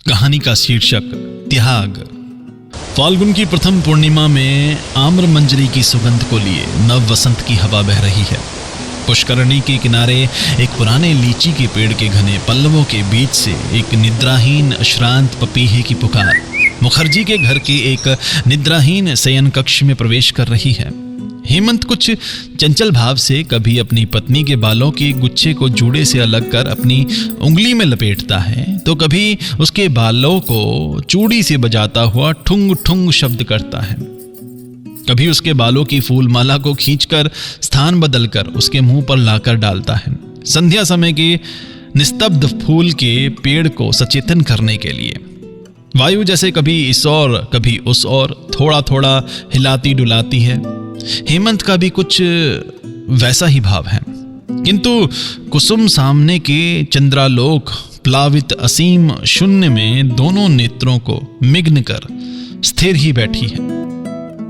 कहानी का शीर्षक त्याग। फाल्गुन की प्रथम पूर्णिमा में आम्र मंजरी की सुगंध को लिए नव वसंत की हवा बह रही है। पुष्करणी के किनारे एक पुराने लीची के पेड़ के घने पल्लवों के बीच से एक निद्राहीन अश्रांत पपीहे की पुकार मुखर्जी के घर के एक निद्राहीन शयन कक्ष में प्रवेश कर रही है। हेमंत कुछ चंचल भाव से कभी अपनी पत्नी के बालों के गुच्छे को जूड़े से अलग कर अपनी उंगली में लपेटता है, तो कभी उसके बालों को चूड़ी से बजाता हुआ ठुंग ठुंग शब्द करता है। कभी उसके बालों की फूलमाला को खींचकर स्थान बदलकर उसके मुंह पर लाकर डालता है, संध्या समय के निस्तब्ध फूल के पेड़ को सचेतन करने के लिए। वायु जैसे कभी इस और कभी उस और थोड़ा थोड़ा हिलाती डुलाती है। हेमंत का भी कुछ वैसा ही भाव है, किंतु कुसुम सामने के चंद्रालोक प्लावित असीम शून्य में दोनों नेत्रों को मिग्न कर स्थिर ही बैठी है।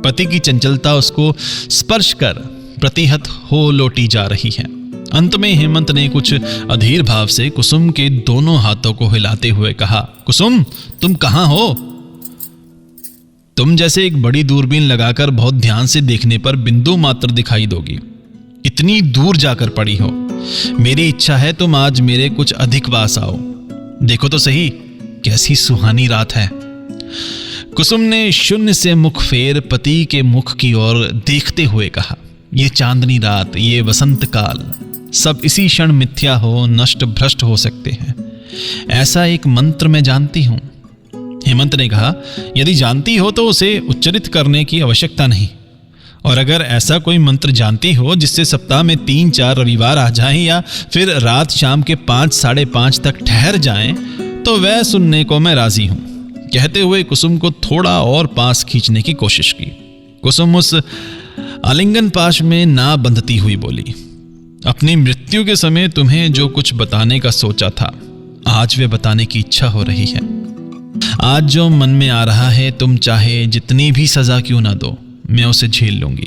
पति की चंचलता उसको स्पर्श कर प्रतिहत हो लौटी जा रही है। अंत में हेमंत ने कुछ अधीर भाव से कुसुम के दोनों हाथों को हिलाते हुए कहा, कुसुम, तुम कहां हो? तुम जैसे एक बड़ी दूरबीन लगाकर बहुत ध्यान से देखने पर बिंदु मात्र दिखाई दोगी, इतनी दूर जाकर पड़ी हो। मेरी इच्छा है तुम आज मेरे कुछ अधिक पास आओ। देखो तो सही, कैसी सुहानी रात है। कुसुम ने शून्य से मुख फेर पति के मुख की ओर देखते हुए कहा, ये चांदनी रात, ये वसंत काल, सब इसी क्षण मिथ्या हो, नष्ट भ्रष्ट हो सकते हैं। ऐसा एक मंत्र मैं जानती हूं। हेमंत ने कहा, यदि जानती हो तो उसे उच्चरित करने की आवश्यकता नहीं, और अगर ऐसा कोई मंत्र जानती हो जिससे सप्ताह में 3-4 रविवार आ जाएं या फिर रात शाम के 5-5:30 तक ठहर जाएं, तो वह सुनने को मैं राजी हूं। कहते हुए कुसुम को थोड़ा और पास खींचने की कोशिश की। कुसुम उस आलिंगन पाश में ना बंधती हुई बोली, अपनी मृत्यु के समय तुम्हें जो कुछ बताने का सोचा था, आज वे बताने की इच्छा हो रही है। आज जो मन में आ रहा है, तुम चाहे जितनी भी सजा क्यों ना दो, मैं उसे झेल लूंगी।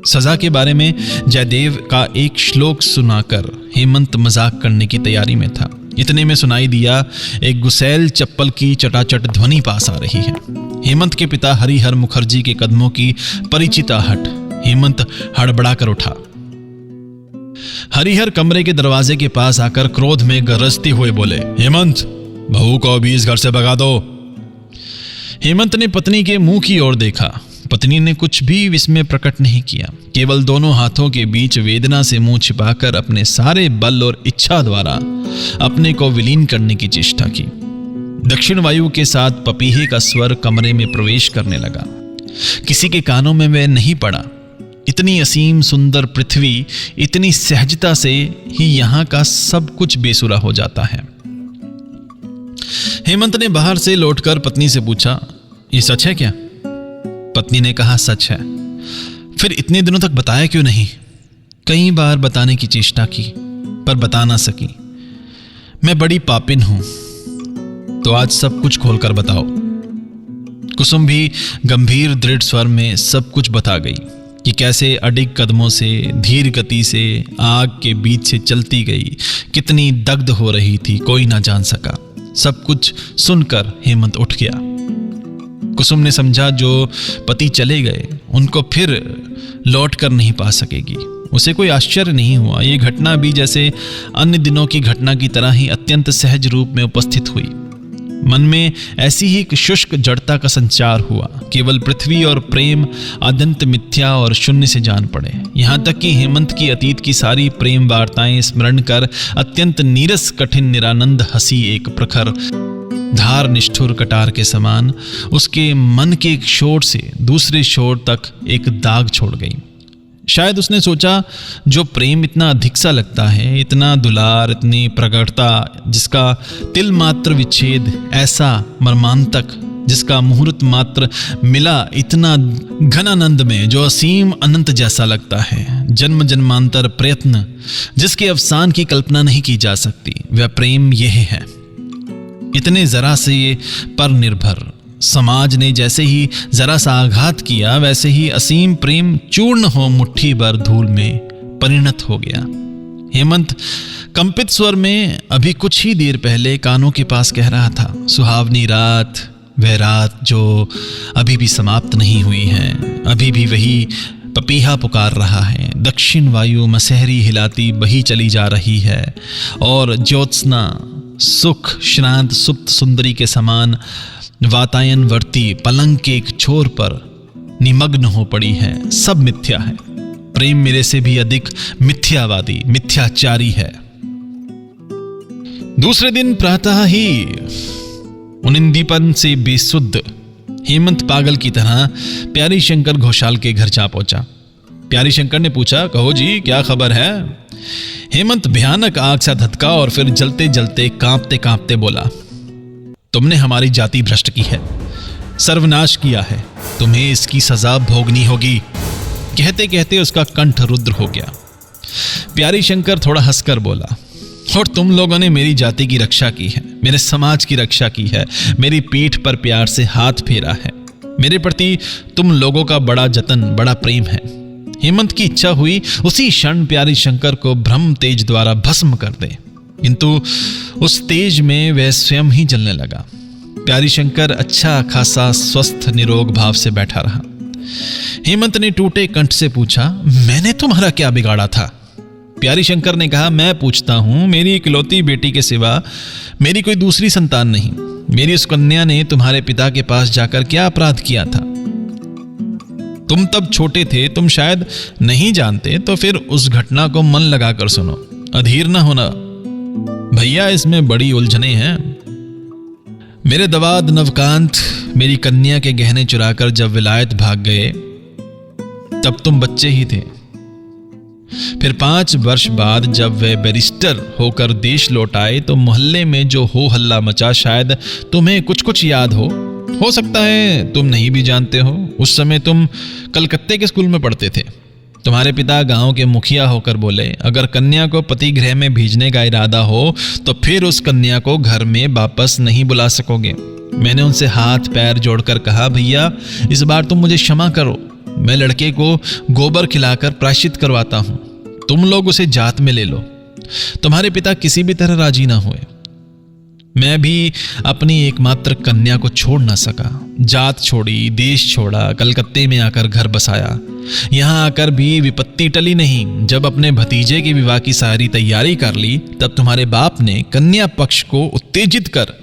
सजा के बारे में जयदेव का एक श्लोक सुनाकर हेमंत मजाक करने की तैयारी में था। इतने में सुनाई दिया, एक गुसैल चप्पल की चटाचट ध्वनि पास आ रही है। हेमंत के पिता हरिहर मुखर्जी के कदमों की परिचित आहट। हेमंत हड़बड़ा कर उठा। हरिहर कमरे के दरवाजे के पास आकर क्रोध में गरजते हुए बोले, हेमंत, बहू को अभी इस घर से भगा दो। हेमंत ने पत्नी के मुंह की ओर देखा। पत्नी ने कुछ भी विस्मय प्रकट नहीं किया, केवल दोनों हाथों के बीच वेदना से मुंह छिपाकर अपने सारे बल और इच्छा द्वारा अपने को विलीन करने की चेष्टा की। दक्षिण वायु के साथ पपीहे का स्वर कमरे में प्रवेश करने लगा। किसी के कानों में वह नहीं पड़ा। इतनी असीम सुंदर पृथ्वी, इतनी सहजता से ही यहां का सब कुछ बेसुरा हो जाता है। हेमंत ने बाहर से लौटकर पत्नी से पूछा, ये सच है क्या? पत्नी ने कहा, सच है। फिर इतने दिनों तक बताया क्यों नहीं? कई बार बताने की चेष्टा की, पर बता ना सकी। मैं बड़ी पापिन हूं, तो आज सब कुछ खोलकर बताओ। कुसुम भी गंभीर दृढ़ स्वर में सब कुछ बता गई कि कैसे अडिग कदमों से, धीर गति से आग के बीच से चलती गई, कितनी दग्ध हो रही थी, कोई ना जान सका। सब कुछ सुनकर हेमंत उठ गया। कुसुम ने समझा जो पति चले गए उनको फिर लौट कर नहीं पा सकेगी। उसे कोई आश्चर्य नहीं हुआ। ये घटना भी जैसे अन्य दिनों की घटना की तरह ही अत्यंत सहज रूप में उपस्थित हुई। मन में ऐसी ही एक शुष्क जड़ता का संचार हुआ। केवल पृथ्वी और प्रेम अदंत मिथ्या और शून्य से जान पड़े। यहां तक कि हेमंत की अतीत की सारी प्रेम वार्ताएं स्मरण कर अत्यंत नीरस कठिन निरानंद हंसी एक प्रखर धार निष्ठुर कटार के समान उसके मन के एक छोर से दूसरे छोर तक एक दाग छोड़ गई। शायद उसने सोचा, जो प्रेम इतना अधिक सा लगता है, इतना दुलार, इतनी प्रगाढ़ता, जिसका तिल मात्र विच्छेद ऐसा मर्मांतक, जिसका मुहूर्त मात्र मिला इतना घनानंद में, जो असीम अनंत जैसा लगता है, जन्म जन्मांतर प्रयत्न जिसके अवसान की कल्पना नहीं की जा सकती, वह प्रेम यह है। इतने जरा से ये पर निर्भर समाज ने जैसे ही जरा सा आघात किया, वैसे ही असीम प्रेम चूर्ण हो मुट्ठी भर धूल में परिणत हो गया। हेमंत कंपित स्वर में अभी कुछ ही देर पहले कानों के पास कह रहा था, सुहावनी रात, वह रात जो अभी भी समाप्त नहीं हुई है, अभी भी वही पपीहा पुकार रहा है, दक्षिण वायु मसहरी हिलाती बही चली जा रही है और ज्योत्सना सुख श्रांत सुप्त सुंदरी के समान वातायनवर्ती पलंग के एक छोर पर निमग्न हो पड़ी है। सब मिथ्या है। प्रेम मेरे से भी अधिक मिथ्यावादी, मिथ्याचारी है। दूसरे दिन प्रातः ही उनिंदीपन से बेसुद्ध हेमंत पागल की तरह प्यारी शंकर घोषाल के घर जा पहुंचा। प्यारी शंकर ने पूछा, कहो जी क्या खबर है? हेमंत भयानक आग सा धधका और फिर जलते जलते कांपते कांपते बोला, तुमने हमारी जाति भ्रष्ट की है, सर्वनाश किया है, तुम्हें इसकी सजा भोगनी होगी। कहते कहते उसका कंठ रुद्र हो गया। प्यारी शंकर थोड़ा हंसकर बोला, और तुम लोगों ने मेरी जाति की रक्षा की है, मेरे समाज की रक्षा की है, मेरी पीठ पर प्यार से हाथ फेरा है। मेरे प्रति तुम लोगों का बड़ा जतन, बड़ा प्रेम है। हेमंत की इच्छा हुई उसी क्षण प्यारी शंकर को ब्रह्म तेज द्वारा भस्म कर दे, किंतु उस तेज में वह स्वयं ही जलने लगा। प्यारी शंकर अच्छा खासा स्वस्थ निरोग भाव से बैठा रहा। हेमंत ने टूटे कंठ से पूछा, मैंने तुम्हारा क्या बिगाड़ा था? प्यारी शंकर ने कहा, मैं पूछता हूं, मेरी इकलौती बेटी के सिवा मेरी कोई दूसरी संतान नहीं। मेरी उस कन्या ने तुम्हारे पिता के पास जाकर क्या अपराध किया था? तुम तब छोटे थे, तुम शायद नहीं जानते, तो फिर उस घटना को मन लगाकर सुनो, अधीर न होना भैया, इसमें बड़ी उलझने हैं। मेरे दवाद नवकांत मेरी कन्या के गहने चुराकर जब विलायत भाग गए तब तुम बच्चे ही थे। फिर 5 वर्ष बाद जब वे बैरिस्टर होकर देश लौट आए तो मोहल्ले में जो हो हल्ला मचा, शायद तुम्हें कुछ कुछ याद हो सकता है तुम नहीं भी जानते हो। उस समय तुम कलकत्ते के स्कूल में पढ़ते थे। तुम्हारे पिता गांव के मुखिया होकर बोले, अगर कन्या को पति गृह में भेजने का इरादा हो तो फिर उस कन्या को घर में वापस नहीं बुला सकोगे। मैंने उनसे हाथ पैर जोड़कर कहा, भैया इस बार तुम मुझे क्षमा करो, मैं लड़के को गोबर खिलाकर प्रायश्चित करवाता हूं, तुम लोग उसे जात में ले लो। तुम्हारे पिता किसी भी तरह राजी ना हुए। मैं भी अपनी एकमात्र कन्या को छोड़ ना सका। जात छोड़ी, देश छोड़ा, कलकत्ते में आकर घर बसाया। यहां आकर भी विपत्ति टली नहीं। जब अपने भतीजे के विवाह की सारी तैयारी कर ली तब तुम्हारे बाप ने कन्या पक्ष को उत्तेजित कर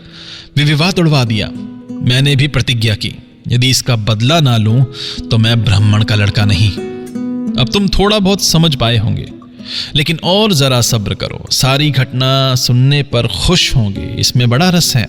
विवाह तोड़वा दिया। मैंने भी प्रतिज्ञा की, यदि इसका बदला ना लूं तो मैं ब्राह्मण का लड़का नहीं। अब तुम थोड़ा बहुत समझ पाए होंगे, लेकिन और जरा सब्र करो, सारी घटना सुनने पर खुश होंगे, इसमें बड़ा रस है।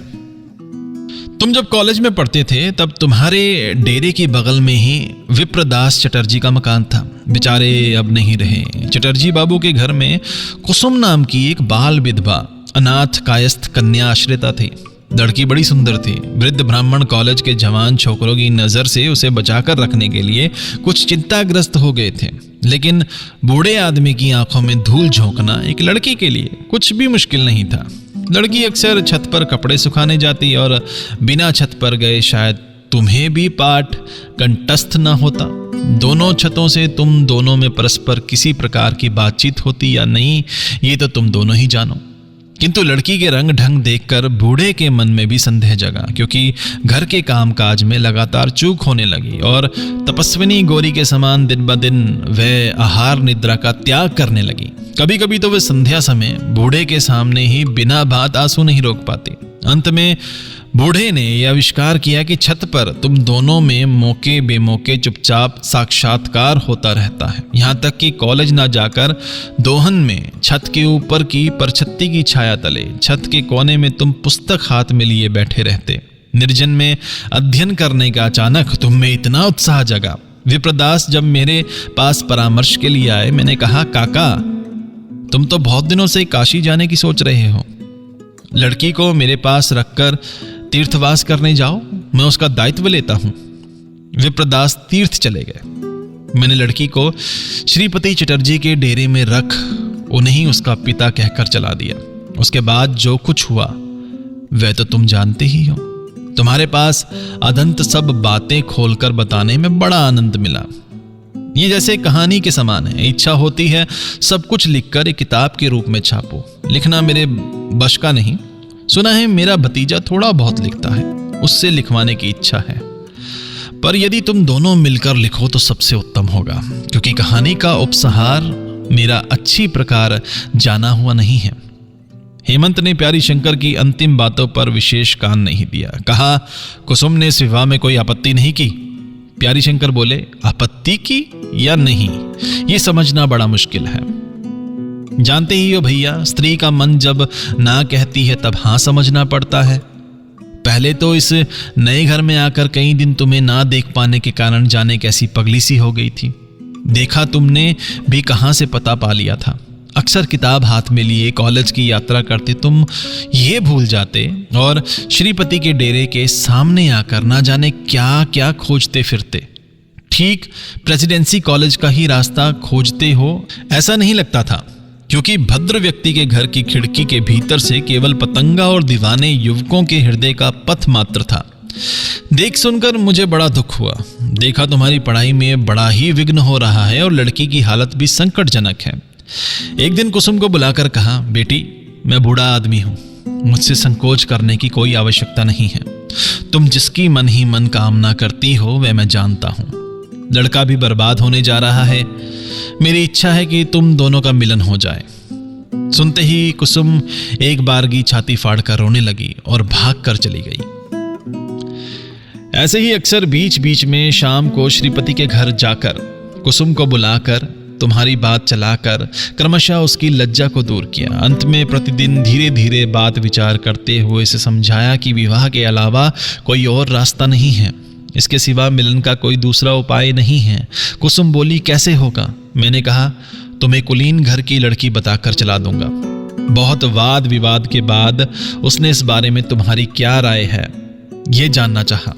तुम जब कॉलेज में पढ़ते थे तब तुम्हारे डेरे के बगल में ही विप्रदास चटर्जी का मकान था। बेचारे अब नहीं रहे। चटर्जी बाबू के घर में कुसुम नाम की एक बाल विधवा अनाथ कायस्थ कन्या आश्रिता थी। लड़की बड़ी सुंदर थी। वृद्ध ब्राह्मण कॉलेज के जवान छोकरों की नजर से उसे बचाकर रखने के लिए कुछ चिंताग्रस्त हो गए थे, लेकिन बूढ़े आदमी की आंखों में धूल झोंकना एक लड़की के लिए कुछ भी मुश्किल नहीं था। लड़की अक्सर छत पर कपड़े सुखाने जाती और बिना छत पर गए शायद तुम्हें भी पाठ कंठस्थ न होता। दोनों छतों से तुम दोनों में परस्पर किसी प्रकार की बातचीत होती या नहीं, ये तो तुम दोनों ही जानो। किंतु लड़की के रंग ढंग देखकर बूढ़े के मन में भी संदेह जगा, क्योंकि घर के कामकाज में लगातार चूक होने लगी और तपस्विनी गौरी के समान दिन ब दिन वह आहार निद्रा का त्याग करने लगी। कभी कभी तो वे संध्या समय बूढ़े के सामने ही बिना बात आंसू नहीं रोक पाती। अंत में बूढ़े ने यह आविष्कार किया कि छत पर तुम दोनों में मौके बेमौके चुपचाप साक्षात्कार होता रहता है। यहां तक कि कॉलेज ना जाकर दोहन में छत के ऊपर की परछत्ती की छाया तले छत के कोने में तुम पुस्तक हाथ में लिए बैठे रहते। निर्जन में अध्ययन करने का अचानक तुम में इतना उत्साह जगा। विप्रदास जब मेरे पास परामर्श के लिए आए, मैंने कहा, काका तुम तो बहुत दिनों से काशी जाने की सोच रहे हो, लड़की को मेरे पास रखकर तीर्थवास करने जाओ, मैं उसका दायित्व लेता हूं। विप्रदास तीर्थ चले गए। मैंने लड़की को श्रीपति चटर्जी के डेरे में रख उन्हें उसका पिता कहकर चला दिया। उसके बाद जो कुछ हुआ वह तो तुम जानते ही हो। तुम्हारे पास अदंत सब बातें खोलकर बताने में बड़ा आनंद मिला। ये जैसे कहानी के समान है। इच्छा होती है सब कुछ लिखकर एक किताब के रूप में छापो। लिखना मेरे बश का नहीं। सुना है मेरा भतीजा थोड़ा बहुत लिखता है, उससे लिखवाने की इच्छा है। पर यदि तुम दोनों मिलकर लिखो तो सबसे उत्तम होगा, क्योंकि कहानी का उपसंहार मेरा अच्छी प्रकार जाना हुआ नहीं है। हेमंत ने प्यारी शंकर की अंतिम बातों पर विशेष कान नहीं दिया। कहा, कुसुम ने इस विवाह में कोई आपत्ति नहीं की? प्यारी शंकर बोले, आपत्ति की या नहीं ये समझना बड़ा मुश्किल है। जानते ही हो भैया, स्त्री का मन जब ना कहती है तब हाँ समझना पड़ता है। पहले तो इस नए घर में आकर कई दिन तुम्हें ना देख पाने के कारण जाने कैसी पगली सी हो गई थी। देखा तुमने भी कहां से पता पा लिया था। अक्सर किताब हाथ में लिए कॉलेज की यात्रा करते तुम ये भूल जाते और श्रीपति के डेरे के सामने आकर ना जाने क्या क्या खोजते फिरते। ठीक प्रेसिडेंसी कॉलेज का ही रास्ता खोजते हो ऐसा नहीं लगता था, क्योंकि भद्र व्यक्ति के घर की खिड़की के भीतर से केवल पतंगा और दीवाने युवकों के हृदय का पथ मात्र था। देख सुनकर मुझे बड़ा दुख हुआ। देखा तुम्हारी पढ़ाई में बड़ा ही विघ्न हो रहा है और लड़की की हालत भी संकटजनक है। एक दिन कुसुम को बुलाकर कहा, बेटी मैं बूढ़ा आदमी हूं, मुझसे संकोच करने की कोई आवश्यकता नहीं है। तुम जिसकी मन ही मन कामना करती हो वह मैं जानता हूं। लड़का भी बर्बाद होने जा रहा है। मेरी इच्छा है कि तुम दोनों का मिलन हो जाए। सुनते ही कुसुम एक बारगी छाती फाड़कर रोने लगी और भागकर चली गई। ऐसे ही अक्सर बीच बीच में शाम को श्रीपति के घर जाकर कुसुम को बुलाकर तुम्हारी बात चलाकर क्रमशः उसकी लज्जा को दूर किया। अंत में प्रतिदिन धीरे धीरे बात विचार करते हुए इसे समझाया कि विवाह के अलावा कोई और रास्ता नहीं है, इसके सिवा मिलन का कोई दूसरा उपाय नहीं है। कुसुम बोली, कैसे होगा? मैंने कहा, तुम्हें कुलीन घर की लड़की बताकर चला दूंगा। बहुत वाद विवाद के बाद उसने इस बारे में तुम्हारी क्या राय है यह जानना चाहा।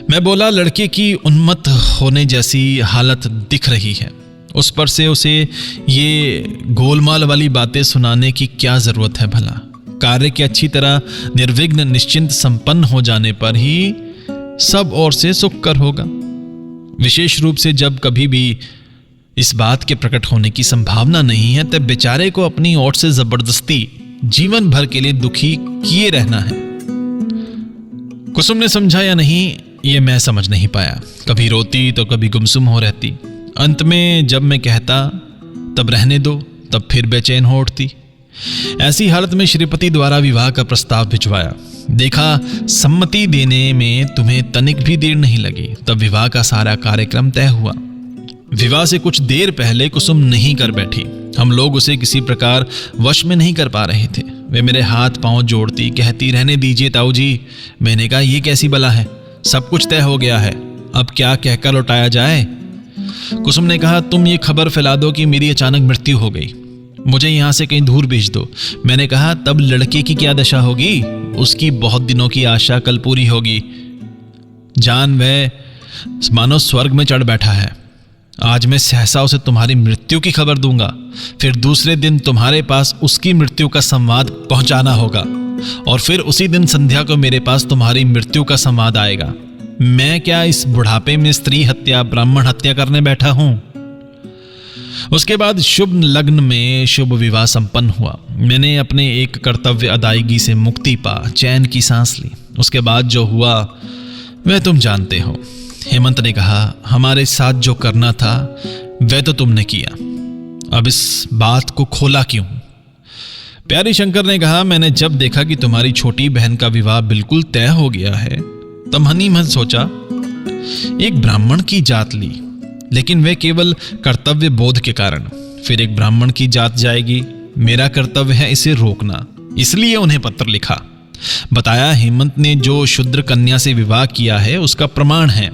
मैं बोला, लड़के की उन्मत्त होने जैसी हालत दिख रही है, उस पर से उसे ये गोलमाल वाली बातें सुनाने की क्या जरूरत है भला? कार्य के अच्छी तरह निर्विघ्न निश्चिंत संपन्न हो जाने पर ही सब ओर से सुखकर होगा। विशेष रूप से जब कभी भी इस बात के प्रकट होने की संभावना नहीं है तब बेचारे को अपनी ओर से जबरदस्ती जीवन भर के लिए दुखी किए रहना है। कुसुम ने समझा या नहीं ये मैं समझ नहीं पाया। कभी रोती तो कभी गुमसुम हो रहती। अंत में जब मैं कहता तब रहने दो, तब फिर बेचैन हो उठती। ऐसी हालत में श्रीपति द्वारा विवाह का प्रस्ताव भिजवाया। देखा सम्मति देने में तुम्हें तनिक भी देर नहीं लगी। तब विवाह का सारा कार्यक्रम तय हुआ। विवाह से कुछ देर पहले कुसुम नहीं कर बैठी। हम लोग उसे किसी प्रकार वश में नहीं कर पा रहे थे। वे मेरे हाथ पांव जोड़ती कहती, रहने दीजिए ताऊ जी। मैंने कहा, ये कैसी बला है? सब कुछ तय हो गया है, अब क्या कहकर लौटाया जाए? कुसुम ने कहा, तुम ये खबर फैला दो कि मेरी अचानक मृत्यु हो गई, मुझे यहां से कहीं दूर भेज दो। मैंने कहा, तब लड़के की क्या दशा होगी? उसकी बहुत दिनों की आशा कल पूरी होगी। जान वह मानो स्वर्ग में चढ़ बैठा है। आज मैं सहसा उसे तुम्हारी मृत्यु की खबर दूंगा, फिर दूसरे दिन तुम्हारे पास उसकी मृत्यु का संवाद पहुंचाना होगा, और फिर उसी दिन संध्या को मेरे पास तुम्हारी मृत्यु का संवाद आएगा। मैं क्या इस बुढ़ापे में स्त्री हत्या, ब्राह्मण हत्या करने बैठा हूं? उसके बाद शुभ लग्न में शुभ विवाह संपन्न हुआ। मैंने अपने एक कर्तव्य अदायगी से मुक्ति पा चैन की सांस ली। उसके बाद जो हुआ वह तुम जानते हो। हेमंत ने कहा, हमारे साथ जो करना था वह तो तुमने किया, अब इस बात को खोला क्यों? प्यारी शंकर ने कहा, मैंने जब देखा कि तुम्हारी छोटी बहन का विवाह बिल्कुल तय हो गया है तब मनी मन सोचा एक ब्राह्मण की जात ली, लेकिन वह केवल कर्तव्य बोध के कारण। फिर एक ब्राह्मण की जात जाएगी, मेरा कर्तव्य है इसे रोकना, इसलिए उन्हें पत्र लिखा। बताया हेमंत ने जो शूद्र कन्या से विवाह किया है उसका प्रमाण है।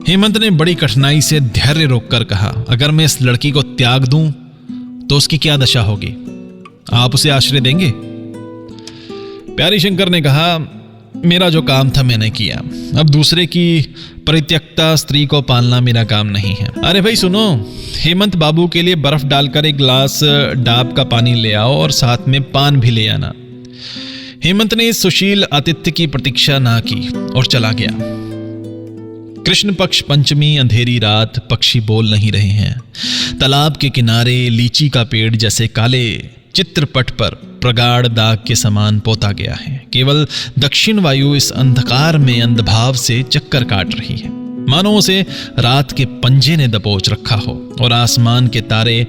हेमंत ने बड़ी कठिनाई से धैर्य रोककर कहा, अगर मैं इस लड़की को त्याग दूं तो उसकी क्या दशा होगी? आप उसे आश्रय देंगे? प्यारी शंकर ने कहा, मेरा जो काम था मैंने किया, अब दूसरे की परित्यक्ता स्त्री को पालना मेरा काम नहीं है। अरे भाई सुनो, हेमंत बाबू के लिए बर्फ डालकर एक गिलास डाब का पानी ले आओ और साथ में पान भी ले आना। हेमंत ने इस सुशील आतिथ्य की प्रतीक्षा ना की और चला गया। कृष्ण पक्ष पंचमी अंधेरी रात, पक्षी बोल नहीं रहे हैं। तालाब के किनारे लीची का पेड़ जैसे काले चित्रपट पर प्रगाढ़ दाग के समान पोता गया है। केवल दक्षिण वायु इस अंधकार में अंधभाव से चक्कर काट रही है, मानो उसे रात के पंजे ने दबोच रखा हो, और आसमान के तारे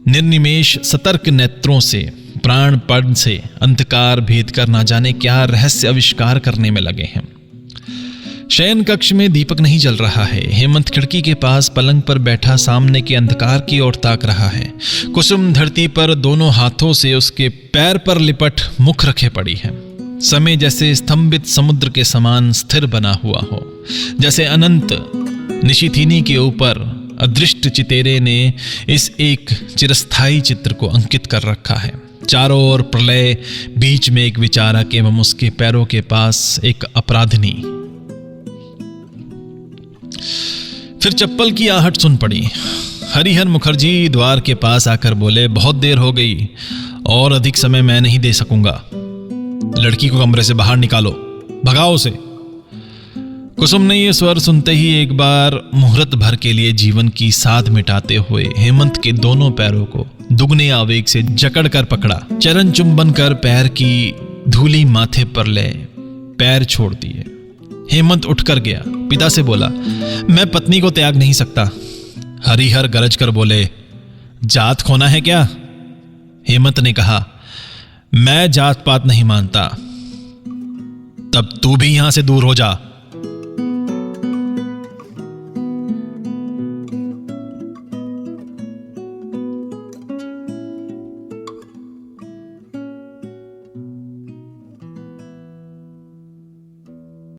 निर्निमेष सतर्क नेत्रों से प्राणपण से अंधकार भेद कर ना जाने क्या रहस्य आविष्कार करने में लगे हैं। शयन कक्ष में दीपक नहीं जल रहा है। हेमंत खिड़की के पास पलंग पर बैठा सामने के अंधकार की ओर ताक रहा है। कुसुम धरती पर दोनों हाथों से उसके पैर पर लिपट मुख रखे पड़ी है। समय जैसे स्तंभित समुद्र के समान स्थिर बना हुआ हो, जैसे अनंत निशिथिनी के ऊपर अदृष्ट चितेरे ने इस एक चिरस्थायी चित्र को अंकित कर रखा है। चारों ओर प्रलय, बीच में एक विचारक एवं उसके पैरों के पास एक अपराधिनी। फिर चप्पल की आहट सुन पड़ी। हरिहर मुखर्जी द्वार के पास आकर बोले, बहुत देर हो गई और अधिक समय मैं नहीं दे सकूंगा। लड़की को कमरे से बाहर निकालो, भगाओ उसे। कुसुम ने यह स्वर सुनते ही एक बार मुहूर्त भर के लिए जीवन की साध मिटाते हुए हेमंत के दोनों पैरों को दुगने आवेग से जकड़ कर पकड़ा। चरण चुंबन कर पैर की धूली माथे पर ले पैर छोड़ दिए। हेमंत उठकर गया, पिता से बोला, मैं पत्नी को त्याग नहीं सकता। हरिहर गरज कर बोले, जात खोना है क्या? हेमंत ने कहा, मैं जात पात नहीं मानता। तब तू भी यहां से दूर हो जा।